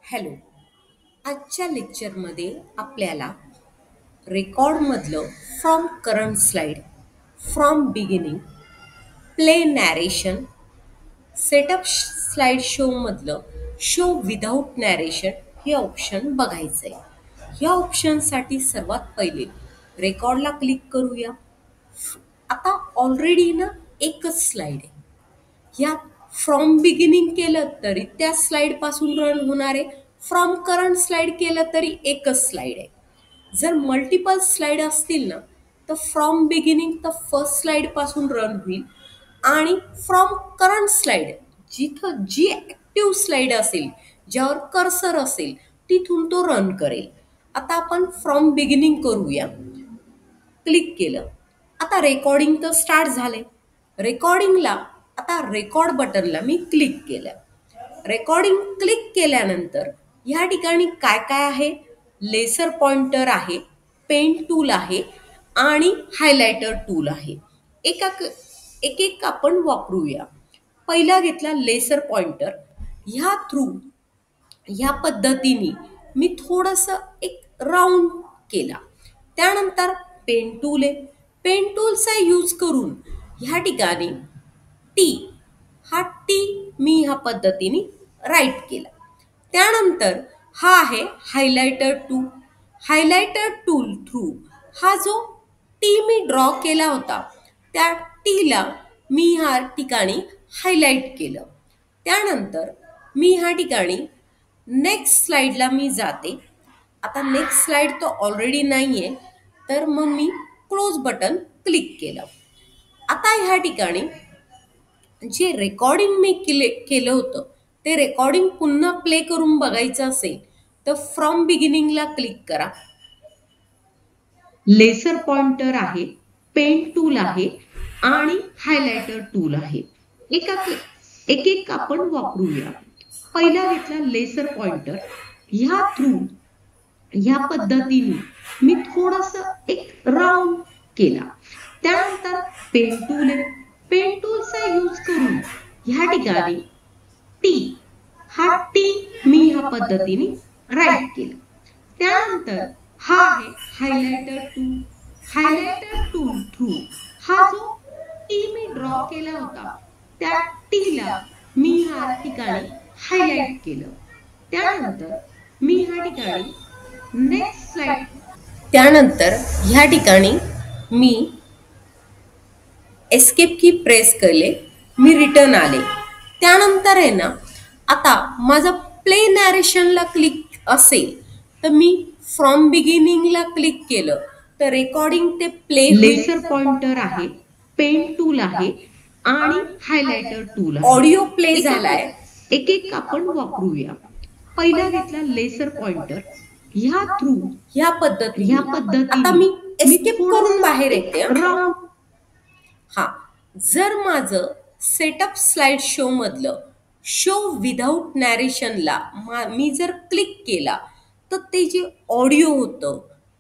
Hello. आजच्या लेक्चरमध्ये आपल्याला रेकॉर्डमधलं from current slide, from beginning, play narration, setup slide शोमधलं शो विदाऊट नॅरेशन हे ऑप्शन बघायचं आहे. या ऑप्शनसाठी सर्वात पहिले रेकॉर्डला क्लिक करूया. आता ऑलरेडी ना एकच स्लाइड आहे. यात फ्रॉम बिगिनिंग केलं तरी त्या स्लाइड पासून रन होणार आहे. फ्रॉम करंट स्लाइड केलं तरी एकच स्लाइड आहे. जर मल्टिपल स्लाइड असतील ना तर फ्रॉम बिगिनिंग तर फर्स्ट स्लाइड पासून रन होईल आणि फ्रॉम करंट स्लाइड जिथं जी ॲक्टिव्ह स्लाइड असेल, ज्यावर कर्सर असेल, तिथून तो रन करेल. आता आपण फ्रॉम बिगिनिंग करूया. क्लिक केलं. आता रेकॉर्डिंग तर स्टार्ट झाले. रेकॉर्डिंगला आता रेकॉर्ड बटनला मी क्लिक केलं. रेकॉर्डिंग क्लिक केल्यानंतर ह्या ठिकाणी काय काय आहे? लेसर पॉइंटर आहे, पेन टूल आहे आणि हायलायटर टूल आहे. एक एक आपण वापरूया. पहिला घेतला लेसर पॉइंटर. ह्या पद्धतीने मी थोडंसं एक राऊंड केला. त्यानंतर पेन टूल आहे. पेन टूलचा यूज करून ह्या ठिकाणी टी मी ह्या पद्धतीने राईट केला. त्यानंतर हा आहे highlighter tool. Highlighter tool through हा जो टी मी ड्रॉ केला होता त्या टीला मी ह्या ठिकाणी हायलाईट केलं. त्यानंतर मी ह्या ठिकाणी नेक्स्ट स्लाइडला मी जाते. आता नेक्स्ट स्लाइड तर ऑलरेडी नाही आहे, तर मग मी क्लोज बटन क्लिक केलं. आता ह्या ठिकाणी जे रेकॉर्डिंग मी केलं होतं ते रेकॉर्डिंग पुन्हा प्ले करून बघायचं असेल तर फ्रॉम बिगिनिंगला क्लिक करा. लेसर पॉइंटर आहे, पेन टूल आहे आणि हायलायटर टूल आहे. एक एक आपण वापरूया. पहिला घेतला लेसर पॉइंटर. ह्या पद्धतीने मी थोडंसं एक राऊंड केला. त्यानंतर पेन टूल आहे. पेन टूलचा यूज करून ह्या ठिकाणी टी मी ह्या पद्धतीने राईट केलं. त्यानंतर हा आहे highlighter tool. Highlighter tool through हा जो टी मी ड्रॉ केला होता त्या टीला मी ह्या ठिकाणी हायलाइट केलं. त्यानंतर मी ह्या ठिकाणी नेक्स्ट स्लाइड. त्यानंतर ह्या ठिकाणी मी एस्केप की प्रेस केले. मी रिटर्न आले. त्यानंतर आहे ना, आता माझा प्ले नॅरेशनला क्लिक असेल तर मी फ्रॉम बिगिनिंगला क्लिक केलं तर रेकॉर्डिंग ते प्ले. लेसर पॉइंटर आहे, पेन टूल आहे आणि हायलायटर टूल आहे. ऑडिओ प्ले झालाय. एक एक आपण वापरूया. पहिला घेतला लेसर पॉइंटर. ह्या पद्धतीने आता मी एस्केप करून बाहेर येते. हा, जर माझं सेटअप स्लाइड शो मधलं शो विदाऊट नॅरेशनला मी जर क्लिक केला तर ते जे ऑडिओ होतं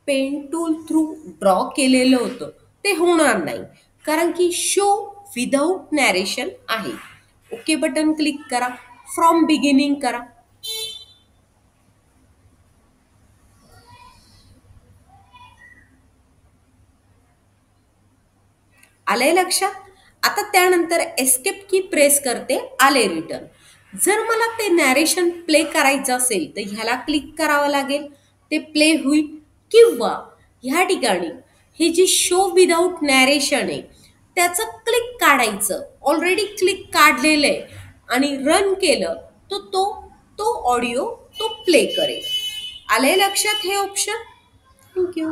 पेन टूल थ्रू ड्रॉ केलेलं होतं ते होणार नाही, कारण की शो विदाऊट नॅरेशन आहे. ओके बटन क्लिक करा. फ्रॉम बिगिनिंग करा. आलंय लक्षात? आता त्यानंतर एस्केप की प्रेस करते. आले रिटर्न. जर मला ते नॅरेशन प्ले करायचं असेल तर ह्याला क्लिक करावं लागेल. ते प्ले होईल. किंवा ह्या ठिकाणी हे जे शो विदाऊट नॅरेशन आहे त्याचं क्लिक काढायचं. ऑलरेडी क्लिक काढलेलं आहे आणि रन केलं तर तो ऑडिओ तो प्ले करेल. आलंय लक्षात हे ऑप्शन? थँक्यू.